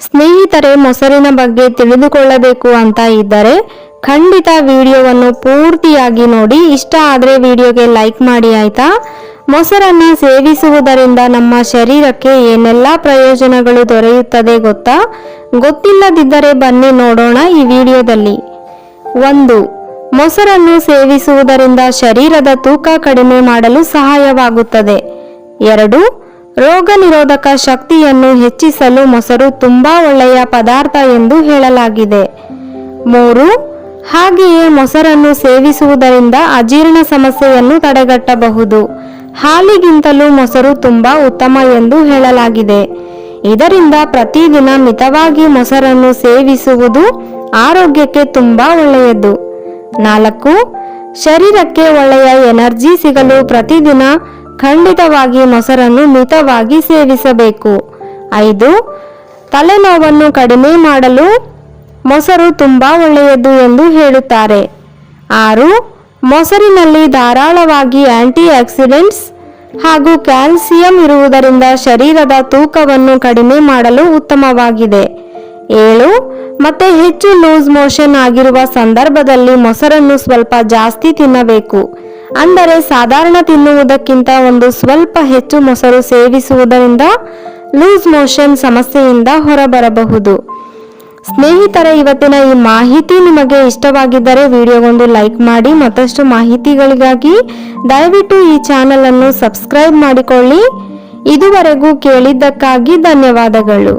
ಸ್ನೇಹಿತರೆ, ಮೊಸರಿನ ಬಗ್ಗೆ ತಿಳಿದುಕೊಳ್ಳಬೇಕು ಅಂತ ಇದ್ದರೆ ಖಂಡಿತ ವಿಡಿಯೋವನ್ನು ಪೂರ್ತಿಯಾಗಿ ನೋಡಿ. ಇಷ್ಟ ಆದರೆ ವಿಡಿಯೋಗೆ ಲೈಕ್ ಮಾಡಿ ಆಯ್ತಾ. ಮೊಸರನ್ನು ಸೇವಿಸುವುದರಿಂದ ನಮ್ಮ ಶರೀರಕ್ಕೆ ಏನೆಲ್ಲ ಪ್ರಯೋಜನಗಳು ದೊರೆಯುತ್ತದೆ ಗೊತ್ತಾ? ಗೊತ್ತಿಲ್ಲದಿದ್ದರೆ ಬನ್ನಿ ನೋಡೋಣ ಈ ವಿಡಿಯೋದಲ್ಲಿ. 1. ಮೊಸರನ್ನು ಸೇವಿಸುವುದರಿಂದ ಶರೀರದ ತೂಕ ಕಡಿಮೆ ಮಾಡಲು ಸಹಾಯವಾಗುತ್ತದೆ. 2. ರೋಗ ನಿರೋಧಕ ಶಕ್ತಿಯನ್ನು ಹೆಚ್ಚಿಸಲು ಮೊಸರು ತುಂಬಾ ಒಳ್ಳೆಯ ಪದಾರ್ಥ ಎಂದು ಹೇಳಲಾಗಿದೆ. 3. ಹಾಗೆಯೇ ಮೊಸರನ್ನು ಸೇವಿಸುವುದರಿಂದ ಅಜೀರ್ಣ ಸಮಸ್ಯೆಯನ್ನು ತಡೆಗಟ್ಟಬಹುದು. ಹಾಲಿಗಿಂತಲೂ ಮೊಸರು ತುಂಬಾ ಉತ್ತಮ ಎಂದು ಹೇಳಲಾಗಿದೆ. ಇದರಿಂದ ಪ್ರತಿದಿನ ಮಿತವಾಗಿ ಮೊಸರನ್ನು ಸೇವಿಸುವುದು ಆರೋಗ್ಯಕ್ಕೆ ತುಂಬಾ ಒಳ್ಳೆಯದು. 4. ಶರೀರಕ್ಕೆ ಒಳ್ಳೆಯ ಎನರ್ಜಿ ಸಿಗಲು ಪ್ರತಿದಿನ ಖಂಡಿತವಾಗಿ ಮೊಸರನ್ನು ಮಿತವಾಗಿ ಸೇವಿಸಬೇಕು. 5. ತಲೆನೋವನ್ನು ಕಡಿಮೆ ಮಾಡಲು ಮೊಸರು ತುಂಬಾ ಒಳ್ಳೆಯದು ಎಂದು ಹೇಳುತ್ತಾರೆ. 6. ಮೊಸರಿನಲ್ಲಿ ಧಾರಾಳವಾಗಿ ಆಂಟಿ ಆಕ್ಸಿಡೆಂಟ್ಸ್ ಹಾಗೂ ಕ್ಯಾಲ್ಸಿಯಂ ಇರುವುದರಿಂದ ಶರೀರದ ತೂಕವನ್ನು ಕಡಿಮೆ ಮಾಡಲು ಉತ್ತಮವಾಗಿದೆ. 7. ಮತ್ತೆ ಹೆಚ್ಚು ಲೂಸ್ ಮೋಷನ್ ಆಗಿರುವ ಸಂದರ್ಭದಲ್ಲಿ ಮೊಸರನ್ನು ಸ್ವಲ್ಪ ಜಾಸ್ತಿ ತಿನ್ನಬೇಕು. ಅಂದರೆ ಸಾಧಾರಣ ತಿನ್ನುವುದಕ್ಕಿಂತ ಒಂದು ಸ್ವಲ್ಪ ಹೆಚ್ಚು ಮೊಸರು ಸೇವಿಸುವುದರಿಂದ ಲೂಸ್ ಮೋಷನ್ ಸಮಸ್ಯೆಯಿಂದ ಹೊರಬರಬಹುದು. ಸ್ನೇಹಿತರೆ, ಇವತ್ತಿನ ಈ ಮಾಹಿತಿ ನಿಮಗೆ ಇಷ್ಟವಾಗಿದ್ದರೆ ವಿಡಿಯೋಗೊಂದು ಲೈಕ್ ಮಾಡಿ. ಮತ್ತಷ್ಟು ಮಾಹಿತಿಗಳಿಗಾಗಿ ದಯವಿಟ್ಟು ಈ ಚಾನೆಲ್ ಅನ್ನು ಸಬ್ಸ್ಕ್ರೈಬ್ ಮಾಡಿಕೊಳ್ಳಿ. ಇದುವರೆಗೂ ಕೇಳಿದ್ದಕ್ಕಾಗಿ ಧನ್ಯವಾದಗಳು.